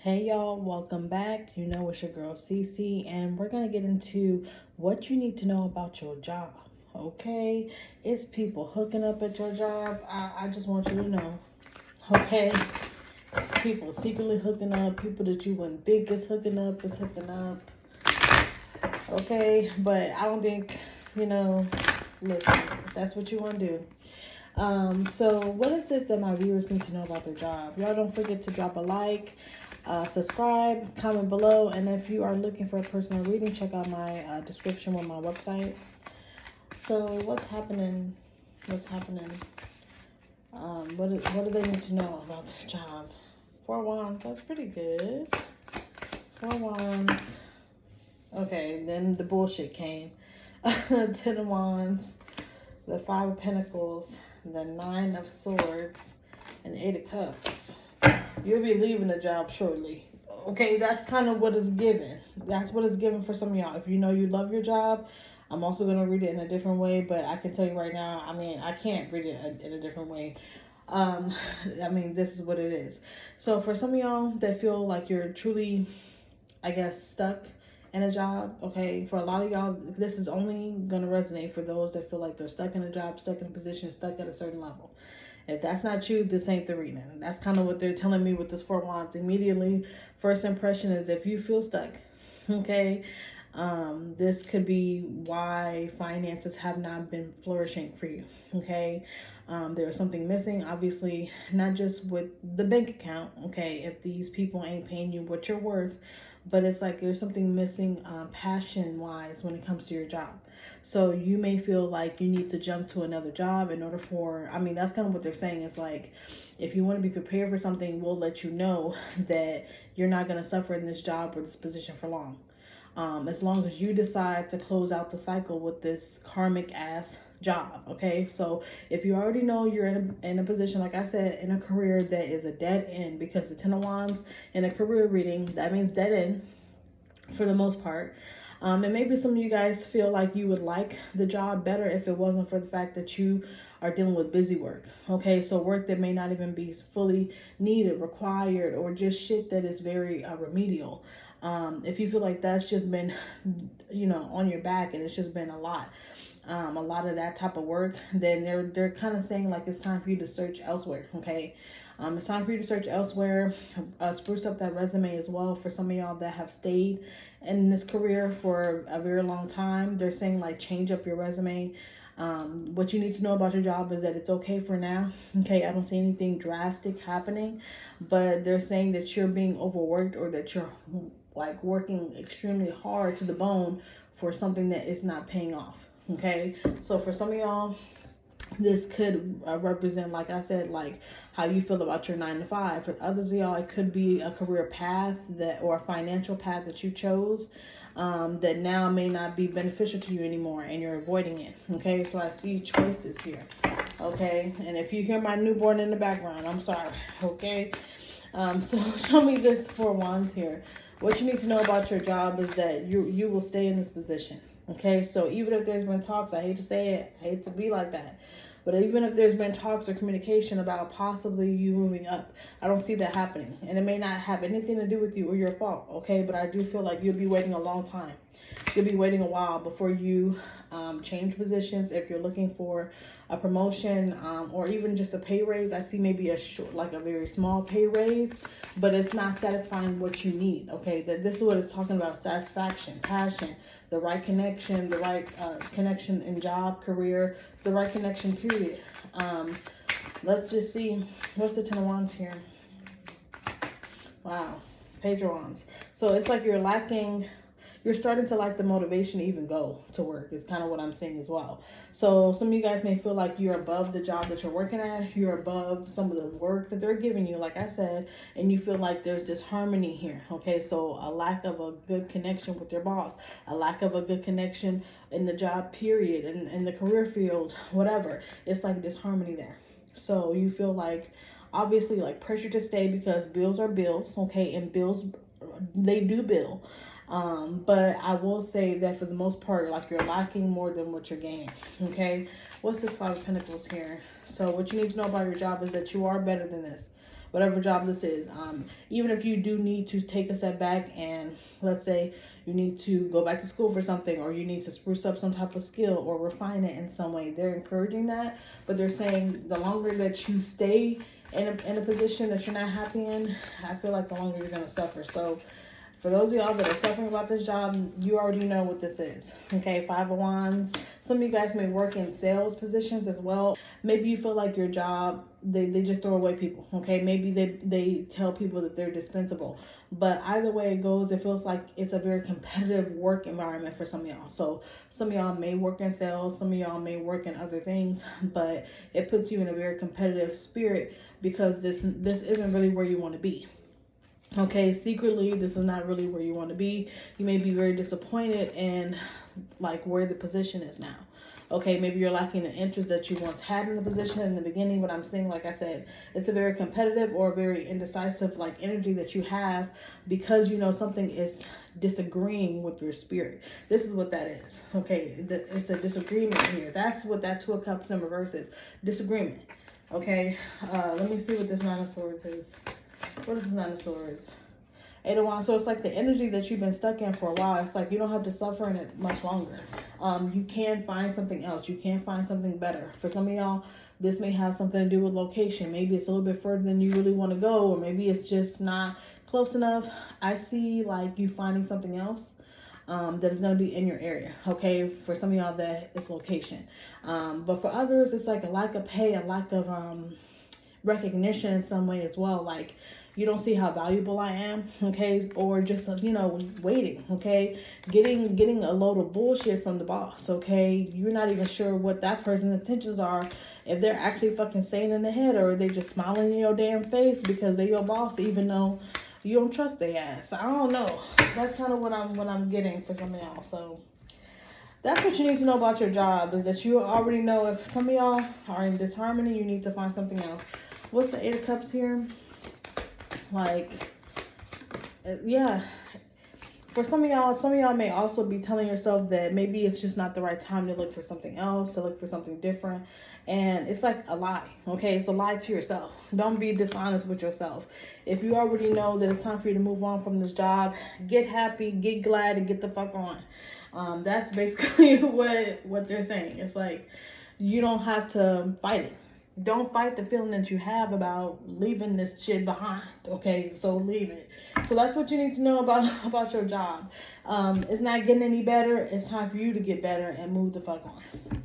Hey y'all, welcome back. You know it's your girl Cece, and we're gonna get into what you need to know about your job. Okay, it's people hooking up at your job. I just want you to know. Okay, it's people secretly hooking up. People that you wouldn't think is hooking up is hooking up. Okay, but I don't think Listen, if that's what you want to do. So what is it that my viewers need to know about their job? Y'all don't forget to drop a like, subscribe, comment below, and if you are looking for a personal reading, check out my description on my website. So what's happening? What's happening? What do they need to know about their job? 4 wands, that's pretty good. 4 wands. Okay, then the bullshit came. 10 of wands, the 5 of pentacles, the 9 of swords, and 8 of cups. You'll be leaving the job shortly. Okay, that's kind of what is given. That's what is given for some of y'all. If you know you love your job, I'm also going to read it in a different way, but I can tell you right now, I can't read it in a different way. This is what it is. So for some of y'all that feel like you're truly, stuck in a job, okay, for a lot of y'all, this is only going to resonate for those that feel like they're stuck in a job, stuck in a position, stuck at a certain level. If that's not you, this ain't the reading. That's kind of what they're telling me with this 4 wands. Immediately, first impression is if you feel stuck, okay, this could be why finances have not been flourishing for you, okay? There's something missing, obviously, not just with the bank account, okay, if these people ain't paying you what you're worth, but it's like there's something missing passion-wise when it comes to your job. So you may feel like you need to jump to another job in order for, that's kind of what they're saying. Is like, if you want to be prepared for something, we'll let you know that you're not going to suffer in this job or this position for long. As long as you decide to close out the cycle with this karmic ass job. Okay, so if you already know you're in a position, like I said, in a career that is a dead end, because the 10 of wands in a career reading, that means dead end for the most part. And maybe some of you guys feel like you would like the job better if it wasn't for the fact that you are dealing with busy work. Okay, so work that may not even be fully needed, required, or just shit that is very remedial. If you feel like that's just been, on your back, and it's just been a lot of that type of work, then they're kind of saying like it's time for you to search elsewhere. Okay, it's time for you to search elsewhere. Spruce up that resume as well for some of y'all that have stayed in this career for a very long time. They're saying like change up your resume. What you need to know about your job is that it's okay for now. Okay, I don't see anything drastic happening, but they're saying that you're being overworked, or that you're like working extremely hard to the bone for something that is not paying off. Okay, so for some of y'all, this could represent, like I said, like how you feel about your 9 to 5. For others of y'all, it could be a career path or a financial path that you chose that now may not be beneficial to you anymore, and you're avoiding it. Okay, so I see choices here. Okay, and if you hear my newborn in the background, I'm sorry. Okay, so show me this 4 wands here. What you need to know about your job is that you will stay in this position. Okay, so even if there's been talks, I hate to say it, I hate to be like that, but even if there's been talks or communication about possibly you moving up, I don't see that happening. And it may not have anything to do with you or your fault, okay? But I do feel like you'll be waiting a long time. You'll be waiting a while before you change positions. If you're looking for a promotion or even just a pay raise, I see maybe a very small pay raise, but it's not satisfying what you need, okay? This is what it's talking about: satisfaction, passion, the right connection, the right connection in job, career, the right connection, period. Let's just see. What's the 10 of wands here? Wow. Page of wands. So it's like you're starting to lack the motivation to even go to work. It's kind of what I'm saying as well. So some of you guys may feel like you're above the job that you're working at. You're above some of the work that they're giving you, like I said, and you feel like there's disharmony here. Okay, so a lack of a good connection with your boss, a lack of a good connection in the job, period, in the career field, whatever. It's like disharmony there. So you feel like, obviously, like pressure to stay because bills are bills, okay, and bills, they do bill. But I will say that for the most part, like you're lacking more than what you're gaining. Okay, what's this 5 of pentacles here? So what you need to know about your job is that you are better than this. whatever job this is. Even if you do need to take a step back and let's say you need to go back to school for something, or you need to spruce up some type of skill or refine it in some way, they're encouraging that. But they're saying the longer that you stay in a position that you're not happy in, I feel like the longer you're going to suffer. So for those of y'all that are suffering about this job, you already know what this is. Okay, Five of Wands. Some of you guys may work in sales positions as well. Maybe you feel like your job, they just throw away people. Okay, maybe they tell people that they're dispensable. But either way it goes, it feels like it's a very competitive work environment for some of y'all. So some of y'all may work in sales, some of y'all may work in other things, but it puts you in a very competitive spirit because this isn't really where you want to be. Okay, secretly, this is not really where you want to be. You may be very disappointed in like where the position is now. Okay, maybe you're lacking the interest that you once had in the position in the beginning. But I'm saying, like I said, it's a very competitive or very indecisive like energy that you have because you know something is disagreeing with your spirit. This is what that is. Okay, it's a disagreement here. That's what that Two of Cups in reverse is. Disagreement. Okay, let me see what this Nine of Swords is. What is this Nine of Swords? Eight of Wands. So it's like the energy that you've been stuck in for a while. It's like you don't have to suffer in it much longer. You can find something else. You can find something better. For some of y'all, this may have something to do with location. Maybe it's a little bit further than you really want to go, or maybe it's just not close enough. I see like you finding something else that is going to be in your area. Okay, for some of y'all that it's location. But for others, it's like a lack of pay, a lack of recognition in some way as well. Like you don't see how valuable I am, okay? Or just, you know, waiting, okay? Getting a load of bullshit from the boss, okay? You're not even sure what that person's intentions are, if they're actually fucking sane in the head, or they just smiling in your damn face because they're your boss, even though you don't trust their ass. I don't know. That's kind of what I'm getting for some of y'all. So that's what you need to know about your job, is that you already know if some of y'all are in disharmony, you need to find something else. What's the Eight of Cups here? Like, yeah, for some of y'all may also be telling yourself that maybe it's just not the right time to look for something else, to look for something different. And it's like a lie, okay? It's a lie to yourself. Don't be dishonest with yourself. If you already know that it's time for you to move on from this job, get happy, get glad, and get the fuck on. That's basically what they're saying. It's like you don't have to fight it. Don't fight the feeling that you have about leaving this shit behind, okay? So leave it. So that's what you need to know about your job. It's not getting any better. It's time for you to get better and move the fuck on.